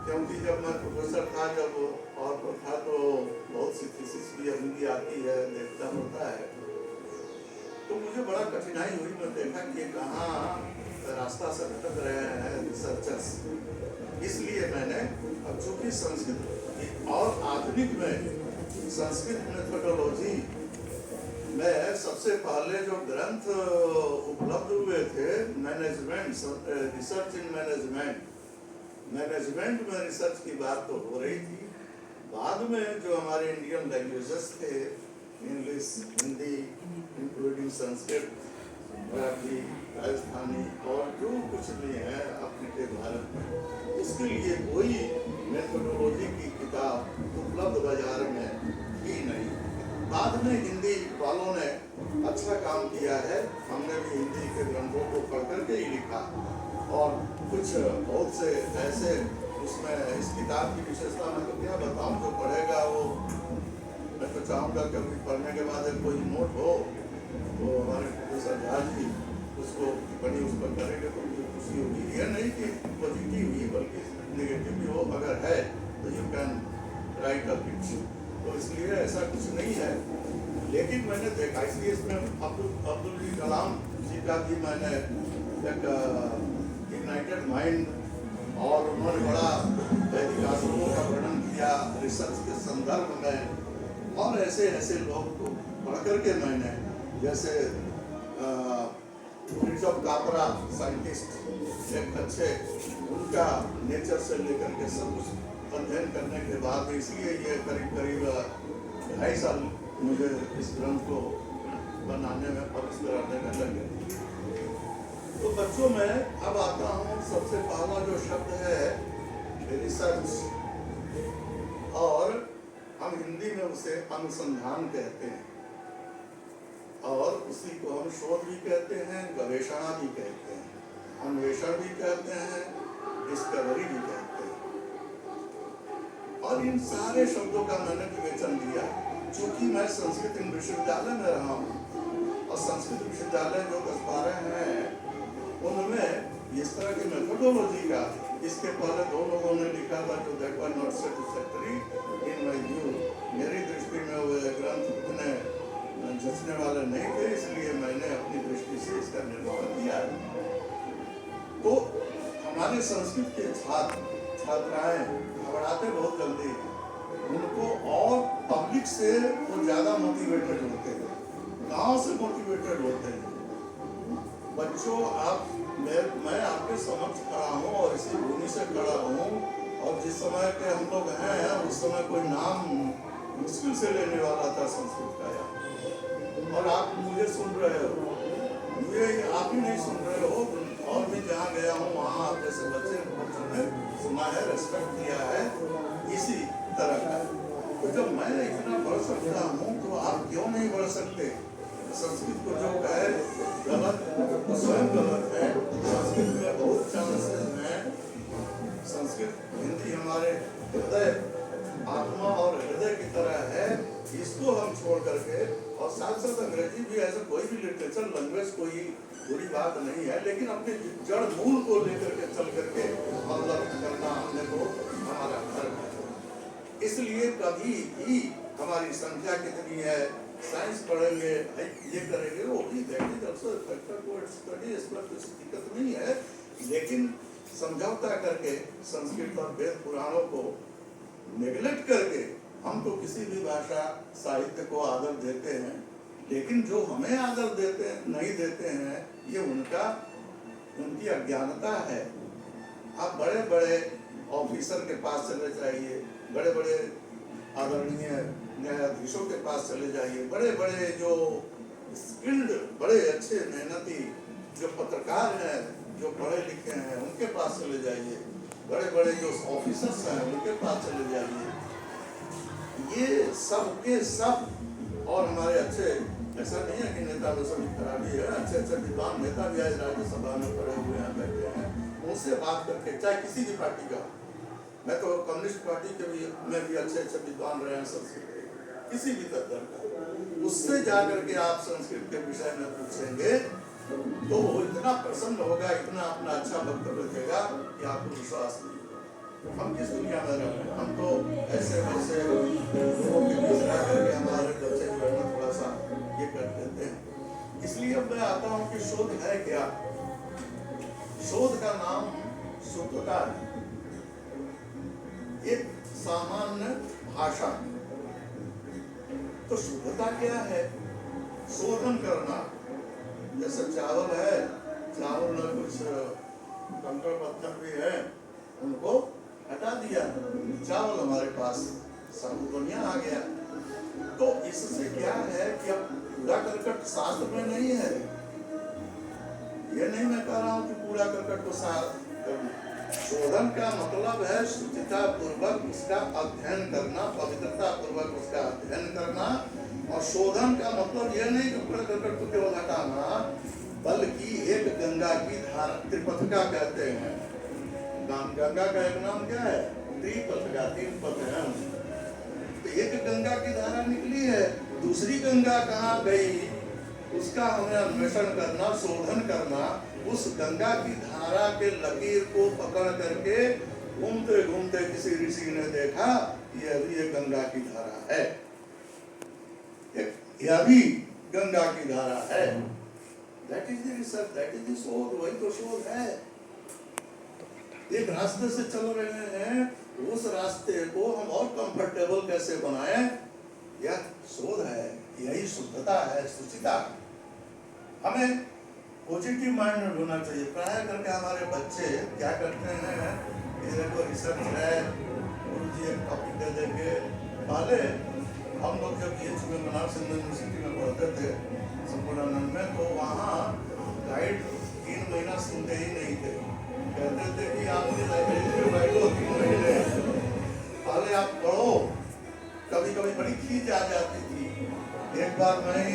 क्योंकि जब मैं प्रोफेसर था जब और था तो बहुत सी थीसिस भी अभी भी आती है, देखना होता है, तो मुझे बड़ा कठिनाई हुई। मैं देखा कि कहाँ रास्ता से भटक रहे हैं रिसर्चर्स। इसलिए मैंने, अब चूंकि संस्कृत और आधुनिक में संस्कृत मेथोडोलॉजी में सबसे पहले जो ग्रंथ उपलब्ध हुए थे, मैनेजमेंट, रिसर्च इन मैनेजमेंट में रिसर्च की बात तो हो रही थी। बाद में जो हमारे इंडियन लैंग्वेजेस थे, इंग्लिश, हिंदी, इंक्लूडिंग संस्कृत, मराठी, राजस्थानी और जो कुछ भी है अपने के भारत में, उसके लिए कोई मेथोडोलॉजी की किताब उपलब्ध बाजार में ही नहीं। बाद में हिंदी वालों ने अच्छा काम किया है, हमने भी हिंदी के ग्रंथों को पढ़ करके ही लिखा और कुछ बहुत से ऐसे उसमें इस किताब की विशेषता मैं तो क्या बताऊं, जो पढ़ेगा वो, मैं तो चाहूँगा कि अभी पढ़ने के बाद कोई नोट हो तो हमारे प्रोफेसर झा जी उसको टिप्पणी उस पर करेंगे तो मुझे खुशी होगी। यह नहीं कि पॉजिटिव ही बल्कि नेगेटिव भी हो, अगर है तो you can write a it. तो इसलिए ऐसा कुछ नहीं है, लेकिन मैंने देखा, इसलिए इसमें अब्दुल कलाम जी का भी मैंने एक इग्नाइटेड माइंड, और उन्होंने बड़ा वैदिकाश्रमों का वर्णन किया रिसर्च के संदर्भ में, और ऐसे ऐसे लोग को पढ़ करके मैंने, जैसे रिचर्ड कापरा साइंटिस्ट, एक अच्छे, उनका नेचर से लेकर के सब कुछ अध्ययन करने के बाद, इसलिए ये करीब करीब 2.5 साल मुझे इस ग्रंथ को बनाने में, पब्लिश कराने में लगे। तो बच्चों में अब आता हूँ, सबसे पहला जो शब्द है रिसर्च, और हम हिंदी में उसे अनुसंधान कहते हैं, और उसी को हम शोध भी कहते हैं, गवेषणा भी कहते हैं, अन्वेषण भी कहते हैं, डिस्कवरी भी कहते हैं। और इन सारे शब्दों का मैंने विवेचन दिया, चूंकि मैं संस्कृत विश्वविद्यालय में रहा हूँ, और संस्कृत विश्वविद्यालय जो 10-12 हैं उनमें इस तरह की मेथोडोलॉजी का, इसके पहले 2 लोगों ने लिखा था जो that was not satisfactory in my view, मेरी दृष्टि में वो ग्रंथ उतने जचने वाले नहीं थे, इसलिए मैंने अपनी दृष्टि से इसका निर्माण किया। तो हमारे संस्कृत के छात्राएं घबराते बहुत जल्दी, उनको और पब्लिक से वो ज्यादा मोटिवेटेड होते हैं, गांव से मोटिवेटेड होते हैं। बच्चों, आप मैं आपके समक्ष खड़ा हूँ और इसी भूमि से खड़ा हूँ, और जिस समय के हम लोग हैं उस समय कोई नाम मुश्किल से लेने वाला था संस्कृत का, और आप मुझे सुन रहे हो, मुझे आप ही नहीं सुन रहे हो, और भी जहाँ गया हूँ वहाँ आप जैसे बच्चे ने सुना है, रेस्पेक्ट किया है, इसी तरह का। तो जब मैं इतना बढ़ सकता हूँ तो आप क्यों नहीं बढ़ सकते? संस्कृत को जो कहे गलत, तो स्वयं गलत है। संस्कृत में बहुत चांसेस हैं। संस्कृत, हिंदी हमारे हृदय, आत्मा और हृदय की तरह है, इसको हम छोड़ करके, और साथ साथ अंग्रेजी भी, ऐसा कोई भी लिटरेचर लैंग्वेज कोई बुरी बात नहीं है, लेकिन अपने जड़ मूल को लेकर के चल करके मतलब करना हमने को हमारा धर्म है। इसलिए कभी भी हमारी संख्या कितनी है, साइंस पढ़ेंगे, ये करेंगे, वो भी देखेंगे, इसमें कुछ दिक्कत नहीं है, लेकिन समझौता करके संस्कृत और वेद पुराणों को नेगलेक्ट करके हम तो किसी भी भाषा साहित्य को आदर देते हैं, लेकिन जो हमें आदर देते नहीं देते हैं, ये उनकी अज्ञानता है। आप बड़े बड़े ऑफिसर के पास चले जाइए, बड़े बड़े आदरणीय न्यायाधीशों के पास चले जाइए, बड़े बड़े जो स्किल्ड, बड़े अच्छे मेहनती जो पत्रकार हैं, जो पढ़े लिखे हैं, उनके पास चले जाइए, बड़े बड़े जो ऑफिसर्स हैं उनके पास चले जाइए, ये सब के सब, और हमारे अच्छे, ऐसा नहीं है कि नेता लोग सभी खराबी है, अच्छे अच्छे विद्वान नेता भी आज राज्यसभा में पढ़े हुए हैं, बैठे हैं, उनसे बात करके, चाहे किसी भी पार्टी का, मैं तो कम्युनिस्ट पार्टी के भी में भी अच्छे अच्छे विद्वान रहे हैं संस्कृत के, किसी भी दर का, उससे जाकर के आप संस्कृत के विषय में पूछेंगे तो वो इतना प्रसन्न होगा, इतना अपना अच्छा वक्तव्य रखेगा कि आपको विश्वास नहीं होगा। हम किस दुनिया में रह रहे हैं? हम तो ऐसे वैसे लोगों के बीच रह करके हमारे बच्चे जो है ना थोड़ा सा ये कर देते हैं। इसलिए अब मैं आता हूँ कि शोध है क्या। शोध का नाम शुद्धता है, एक सामान्य भाषा। तो शुद्धता क्या है? शोधन करना। जैसे चावल है, चावल में कुछ कंकड़ पत्थर भी है, उनको हटा दिया, चावल हमारे पास साबुत बढ़िया आ गया। तो इससे क्या है कि अब कूड़ा करकट शास्त्र में नहीं है। ये नहीं मैं कह रहा हूँ कि कूड़ा करकट को साफ करना। शोधन का मतलब है शुचिता पूर्वक उसका अध्ययन करना, पवित्रता पूर्वक उसका अध्ययन करना। और शोधन का मतलब यह नहीं कि कूड़ा करकट को केवल हटाना, बल्कि एक गंगा की धारा, त्रिपथका कहते हैं। गंगा का एक नाम क्या है? त्रिपथका, 3 पथ है। तो एक गंगा की धारा निकली है, दूसरी गंगा कहाँ गई उसका हमें अन्वेषण करना, शोधन करना। उस गंगा की धारा के लकीर को पकड़ करके घूमते घूमते किसी ऋषि ने देखा यह भी एक गंगा की धारा है, यह भी गंगा की धारा है। That is the research, that is the शोध, वही तो शोध है। एक रास्ते से चल रहे हैं, उस रास्ते को हम और कंफर्टेबल कैसे बनाएं, यह शोध है। यही शुद्धता है, शुचिता। हमें पॉजिटिव माइंड होना चाहिए। प्राय करके हमारे बच्चे क्या करते हैं, इधर को रिसर्च है, गुरुजी एक टॉपिक दे देंगे। पहले हम लोग जब ये बनारस हिंदू यूनिवर्सिटी में पढ़ते थे संपूर्णानंद में, तो वहाँ गाइड 3 महीना सुनते ही नहीं थे। कहते थे कि आप लाइब्रेरी में बैठो 3 महीने, पहले आप पढ़ो। कभी कभी बड़ी खींच आ जाती थी। एक बार मैं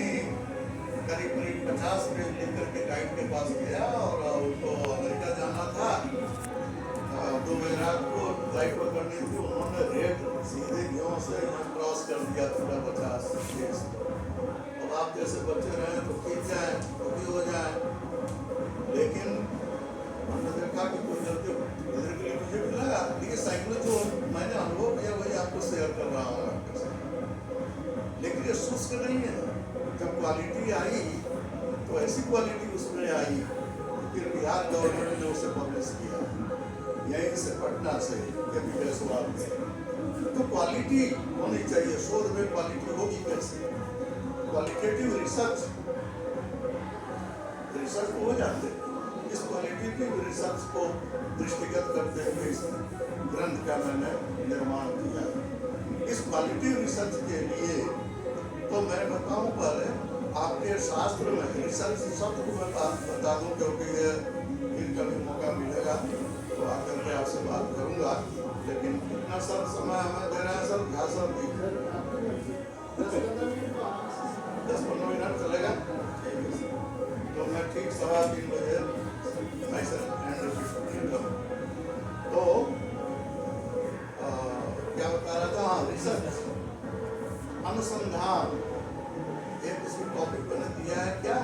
करीब 50 पेज लिख करके गाइड के पास गया और उनको अमेरिका जाना था। 2 बजे रात को फ्लाइट पकड़नी थी। उन्होंने रेट सीधे यहाँ से क्रॉस कर दिया पूरा 50 पेज। अब आप जैसे बच्चे रहे तो खींच जाए, तो भी हो जाए। लेकिन हमने देखा कि कोई जल्दी इधर के लिए मुझे भी लगा, लेकिन साइकिल जो मैंने अनुभव किया वही आपको शेयर कर रहा हूँ आपके साथ। लेकिन ये शुष्क नहीं है। जब क्वालिटी आई तो ऐसी क्वालिटी उसमें आई, फिर बिहार गवर्नमेंट ने उसे पब्लिश किया, यहीं से पटना से तो क्वालिटी होनी चाहिए। शोध में क्वालिटी होगी कैसे? क्वालिटेटिव रिसर्च को हो जाते। इस क्वालिटेटिव रिसर्च को दृष्टिगत करते हुए इस ग्रंथ का मैंने निर्माण किया। इस क्वालिटेटिव रिसर्च के लिए तो मैं बताऊं, पहले आपके शास्त्र में रिसर्च शब्द को मैं बता दूं, क्योंकि ये फिर कभी मौका मिलेगा तो आकर के आपसे बात करूंगा। लेकिन इतना सब समय हमें दे रहे हैं सर, क्या सर 10-15 मिनट चलेगा? तो मैं ठीक 3:15 बजे मैं सर तो क्या बता रहा था? हाँ, रिसर्च, अनुसंधान। एक इसमें टॉपिक मैंने दिया है क्या,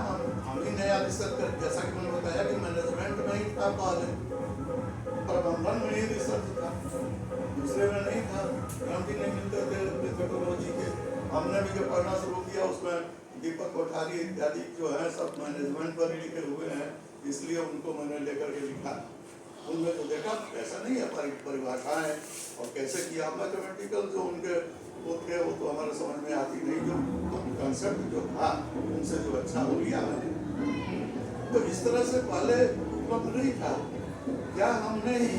हम ही नया रिसर्च कर, जैसा कि मैंने बताया कि मैनेजमेंट में ही था, पहले प्रबंधन में ही रिसर्च था, दूसरे में नहीं था। ग्रंथ ही नहीं मिलते थे मेथोडोलॉजी के। हमने भी जब पढ़ना शुरू किया उसमें दीपक कोठारी इत्यादि जो है सब मैनेजमेंट पर ही लिखे हुए हैं, इसलिए उनको मैंने लेकर के लिखा। उनमें तो देखा ऐसा नहीं है, परिभाषाएं और कैसे किया। मैथमेटिकल जो उनके थे वो तो हमारे समझ में आती नहीं, जो कंसेप्ट जो था उनसे जो अच्छा हो गया मैंने। तो इस तरह से पहले उपलब्ध नहीं था। क्या हमने ही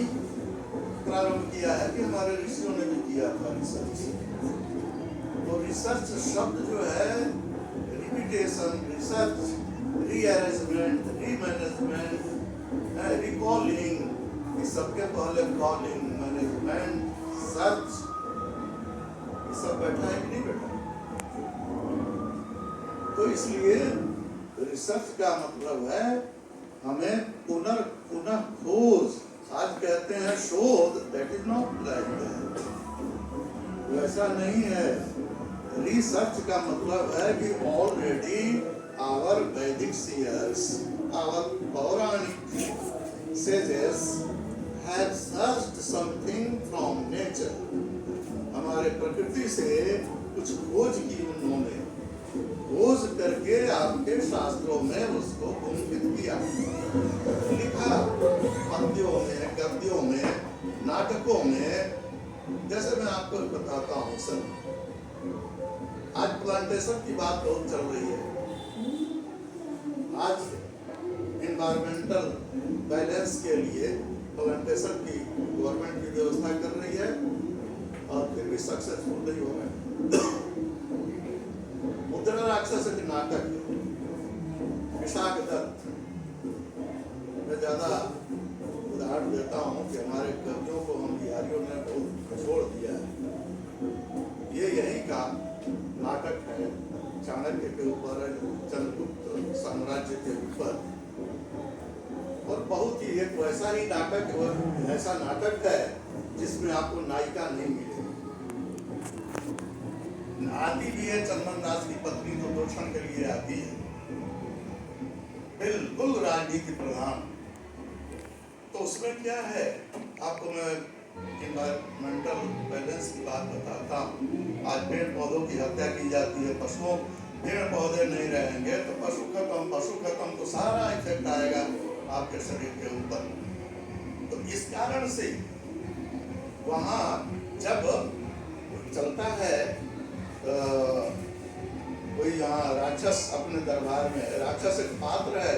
प्रारंभ किया है कि हमारे ऋषियों ने भी किया था रिसर्च। तो रिसर्च शब्द जो है रिपीटेशन, रिसर्च, रीअरेंजमेंट, रीमैनेजमेंट, रिकॉलिंग, इस सबके पहले कॉलिंग, मैनेजमेंट, सर्च, ये सब बैठा है कि नहीं बैठा? तो इसलिए रिसर्च का मतलब है हमें पुनः खोज। आज कहते हैं शोध, that is not like that, वैसा नहीं है। रिसर्च का मतलब है कि ऑलरेडी आवर वैदिक सीयर्स, आवर पौराणिक sages have searched something from nature. हमारे प्रकृति से कुछ खोज की उन्होंने, खोज करके आपके शास्त्रों में उसको अंकित किया, लिखा पद्यों में, गद्यों में, नाटकों में। जैसे मैं आपको बताता हूँ सर, आज प्लांटेशन की बात बहुत चल रही है। आज एनवायरमेंटल बैलेंस के लिए प्लांटेशन की गवर्नमेंट की व्यवस्था कर रही है और फिर भी सक्सेसफुल नहीं हो रहा है। मुद्रा राक्षस के नाटक विशाख दत्त, मैं ज्यादा उदाहरण देता हूँ कि हमारे कवियों को हम बिहारियों ने बहुत छोड़ दिया है। ये यही का नाटक है, चाणक्य के ऊपर, चंद्रगुप्त साम्राज्य के ऊपर, और बहुत ही एक वैसा ही नाटक, ऐसा नाटक है जिसमें आपको नायिका नहीं मिलेगी। आती भी है चंदन दास की पत्नी, तो 2 क्षण के लिए आती है, बिल्कुल राजनीति प्रधान। तो उसमें क्या है, आपको मैं एनवायरमेंटल बैलेंस की बात बताता हूँ। आज पेड़ पौधों की हत्या की जाती है, पशुओं, पेड़ पौधे नहीं रहेंगे तो पशु खत्म, तो सारा इफेक्ट आएगा आपके शरीर के ऊपर। तो इस कारण से वहाँ जब चलता है कोई यहाँ राक्षस अपने दरबार में, राक्षस एक पात्र है,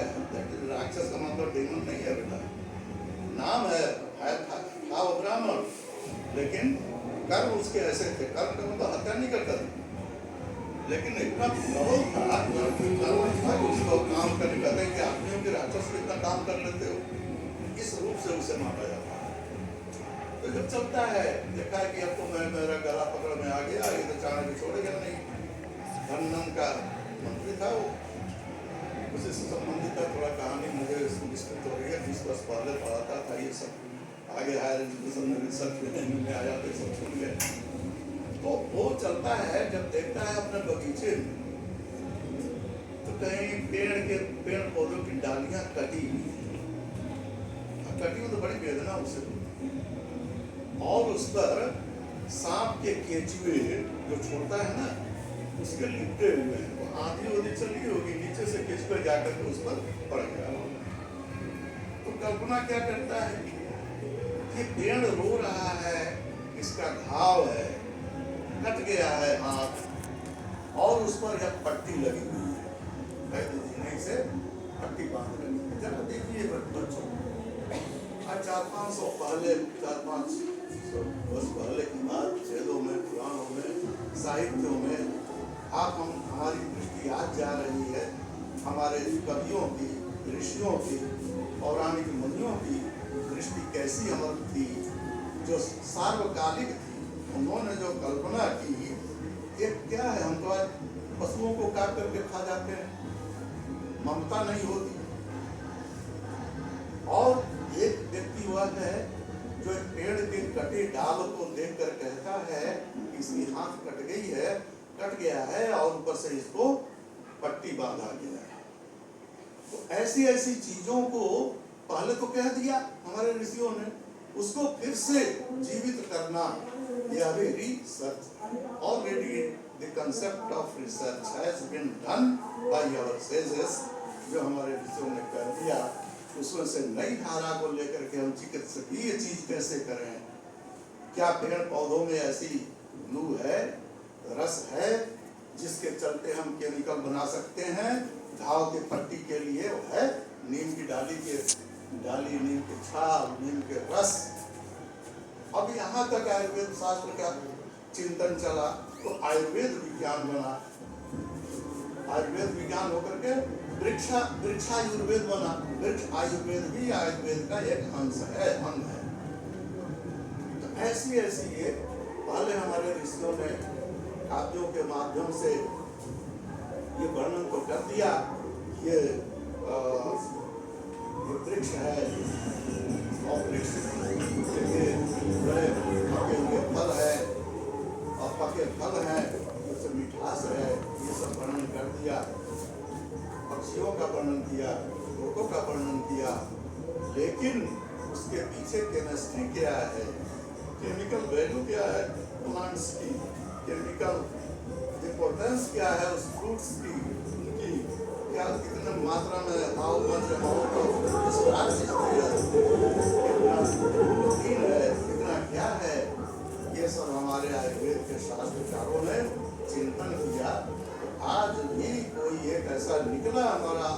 राक्षस का मतलब डेमन नहीं है बेटा, नाम है था वो ब्राह्मण, लेकिन कर्म उसके ऐसे थे, कर्म का मतलब हत्या नहीं करता था, लेकिन इतना प्रबल था कि उसको काम करने कहते हैं कि आदमियों के राक्षस को इतना काम कर लेते हो, इस रूप से उसे मारा जाता है। तो जब चलता है, देखा है कि अब तो मैं, मेरा गला पकड़ में आ गया, ये तो चाणक्य छोड़ेगा नहीं। धनन का मंत्री था वो, उसी से संबंधित है थोड़ा कहानी, मुझे विस्तृत हो रही है, 20 वर्ष पहले पढ़ाता था ये सब, आगे हायर एजुकेशन में रिसर्च में आया तो सब सुन गए। तो वो चलता है, जब देखता है अपने बगीचे में, तो कहीं पेड़ पौधों की डालियां कटी हुई, तो बड़ी वेदना उसे, और उस पर सांप के केचुए जो छोड़ता है ना, उसके लिपटे हुए हैं। वो आंधी चली होगी, नीचे से केचुआ जाकर के उस पर पड़ गया। तो कल्पना क्या करता है कि पेड़ रो रहा है, इसका घाव है, कट गया है हाथ, और उस पर यह पट्टी लगी हुई है, नहीं से पट्टी बांध रही। जरा देखिए बच्चों, आज 400-500 पहले, 400-500 वर्ष पहले की बात, वेदों में, पुराणों में, साहित्यों में, हमारी दृष्टि आज जा रही है हमारे कवियों की, ऋषियों की, पौराणिक मुनियों की दृष्टि कैसी अमर थी, जो सार्वकालिक थी। उन्होंने जो कल्पना की, ये क्या है, हम तो आज पशुओं को काट करके खा जाते हैं, ममता नहीं होती। और एक व्यक्ति हुआ है जो एक पेड़ के कटे डाल को देखकर कहता है इसकी हाथ कट गया है और ऊपर से इसको पट्टी बांधा गया है। तो ऐसी ऐसी चीजों को पहले तो कह दिया हमारे ऋषियों ने, उसको फिर से जीवित करना, यह भी research, already the concept of research has been done by our sages, जो हमारे ऋषियों ने कर दिया। उसमें से नई धारा को लेकर के हम चिकित्सकीय चीज कैसे करें, क्या पेड़ पौधों में ऐसी ग्लू है, रस है, जिसके चलते हम केमिकल बना सकते हैं घाव के पट्टी के लिए, वो है नीम की डाली, नीम के छाल, नीम के रस। अब यहाँ तक आयुर्वेद शास्त्र का चिंतन चला, तो आयुर्वेद विज्ञान बना, आयुर्वेद विज्ञान होकर के वृक्षायुर्वेद बना। वृक्ष आयुर्वेद भी आयुर्वेद का एक अंश है, अंग है। तो ऐसी ये पहले हमारे ऋषियों ने काव्यों के माध्यम से ये वर्णन तो कर दिया, ये वृक्ष है, और वृक्ष के पके हुए फल है, और पके फल है, उससे मिठास है, ये सब वर्णन कर दिया। पक्षियों का वर्णन किया, लोगों का वर्णन किया, लेकिन उसके उसके पीछे केमिस्ट्री क्या है, केमिकल वैल्यू क्या है प्लांट्स की, केमिकल इम्पोर्टेंस क्या है उस फ्रूट्स की, उनकी क्या कितने मात्रा में हाउ मच अमाउंट ऑफ कितना प्रोटीन है, कितना क्या है, ये सब हमारे आयुर्वेद के शास्त्रकारों ने चिंतन किया। तो आज भी कोई एक ऐसा निकला हमारा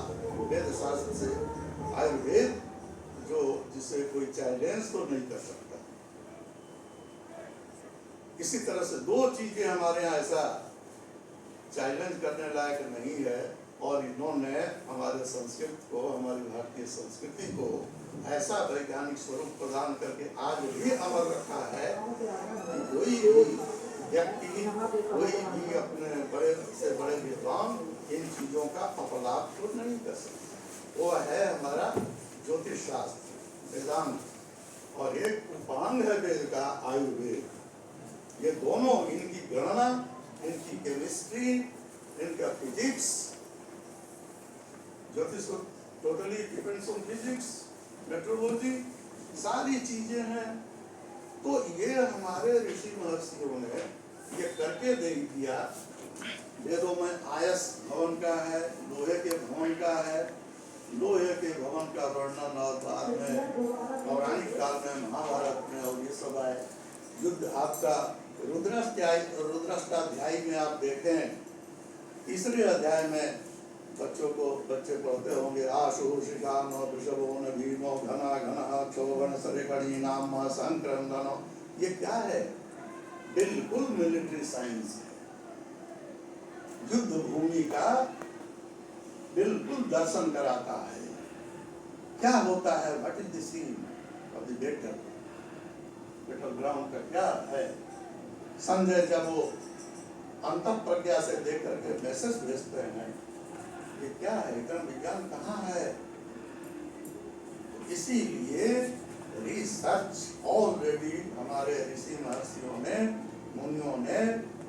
वेद शास्त्र से आयुर्वेद जो जिसे कोई चैलेंज तो नहीं कर सकता। इसी तरह से दो चीजें हमारे यहाँ ऐसा चैलेंज करने लायक नहीं है, और इन्होंने हमारे संस्कृत को, हमारी भारतीय संस्कृति को ऐसा वैज्ञानिक स्वरूप प्रदान करके आज भी अमर रखा है कि कोई भी व्यक्ति, कोई भी अपने बड़े से बड़े विद्वान इन चीजों का अपलाप तो नहीं कर सकता। वो है हमारा ज्योतिष शास्त्र वेदांत, और एक उपांग है वेद का आयुर्वेद। ये दोनों, इनकी गणना, इनकी केमिस्ट्री, इनका फिजिक्स, ज्योतिष totally depends on physics, metrology, सारी चीजें हैं। तो ये हमारे ऋषि महर्षियों ने ये करके दे दिया। वेदों में आयस भवन का है, लोहे के भवन का है, लोहे के भवन का वर्णन और बाद में पौराणिक काल में महाभारत में और ये सब आए। युद्ध आपका रुद्राष्टाध्यायी में आप देखें, तीसरे अध्याय में बच्चे पढ़ते होंगे, आशु शिखाम वृषभो न भीमो घना घना क्षोभन सरेखणी नाम संक्रंदनो। ये क्या है? बिल्कुल मिलिट्री साइंस है, युद्ध भूमि का बिल्कुल दर्शन कराता है। क्या होता है, what is the scene of the battle ground का क्या है। संजय जब वो अंतः प्रज्ञा से देख करके मैसेज भेजते हैं, ये क्या है, इतना विज्ञान कहाँ है। इसीलिए रिसर्च ऑलरेडी हमारे ऋषि महर्षियों ने, मुनियों ने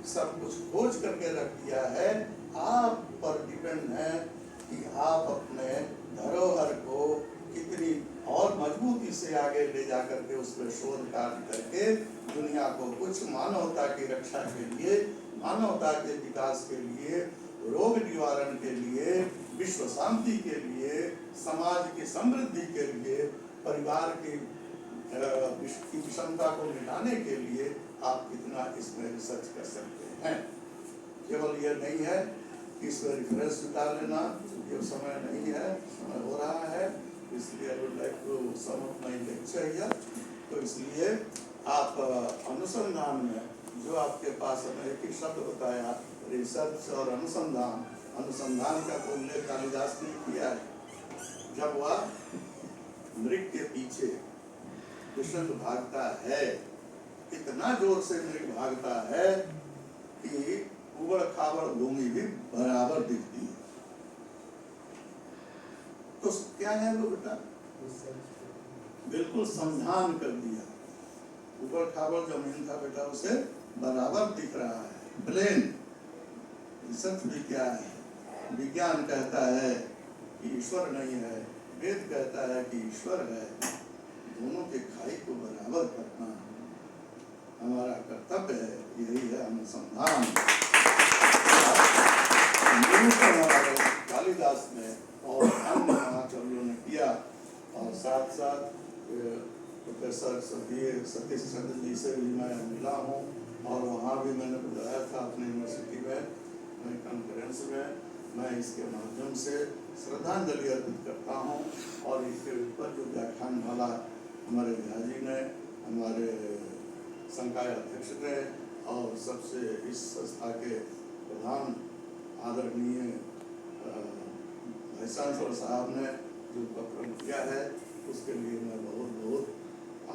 सब कुछ खोज करके रख दिया है। आप पर डिपेंड है कि आप अपने धरोहर को कितनी और मजबूती से आगे ले जा करके उस पर शोध कार्य करके दुनिया को कुछ मानवता की रक्षा के लिए, मानवता के विकास के लिए, रोग निवारण के लिए, विश्व शांति के लिए, समाज की समृद्धि के लिए, परिवार की विषमता को मिटाने के लिए आप कितना इसमें रिसर्च कर सकते हैं। केवल ये नहीं है कि इसमें रिफरेंस निकाल लेना, ये समय नहीं है, समय हो रहा है, इसलिए I would like to sum up my lecture here. तो इसलिए आप अनुसंधान में जो आपके पास हमें एक ही शब्द बताया, रिसर्च और अनुसंधान, अनुसंधान का तो उल्लेख कालिदास ने किया है। जब वह मृग के पीछे कृष्ण भागता है, इतना जोर से मृग भागता है कि उबड़ खाबड़ भूमि भी बराबर दिखती है। तो क्या है वो बेटा, बिल्कुल संधान कर दिया। उबड़ खाबड़ जमीन था बेटा, उसे बराबर दिख रहा है, प्लेन। सच भी क्या है, विज्ञान कहता है कि ईश्वर नहीं है, वेद कहता है कि ईश्वर है। दोनों के खाई को बराबर करना हमारा कर्तव्य है, यही है अनुसंधान। हमारे कालिदास ने और अन्य महाकवियों ने किया, और साथ साथ प्रोफेसर सतीश चंद्र जी से भी मैं मिला हूँ, और वहाँ भी मैंने बुलाया था अपने यूनिवर्सिटी में कॉन्फ्रेंस में। मैं इसके माध्यम से श्रद्धांजलि अर्पित करता हूँ, और इसके ऊपर जो व्याख्यान वाला हमारे झाजी ने, हमारे संकाय अध्यक्ष ने, और सबसे इस संस्था के प्रधान आदरणीय वाइस चांसलर साहब ने जो उपक्रम किया है, उसके लिए मैं बहुत बहुत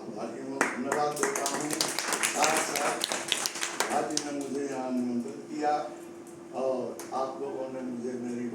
आभारी हूँ, धन्यवाद देता हूँ। साथ साथ झाजी ने मुझे यहाँ निमंत्रित किया, और आप लोगों ने मुझे मेरी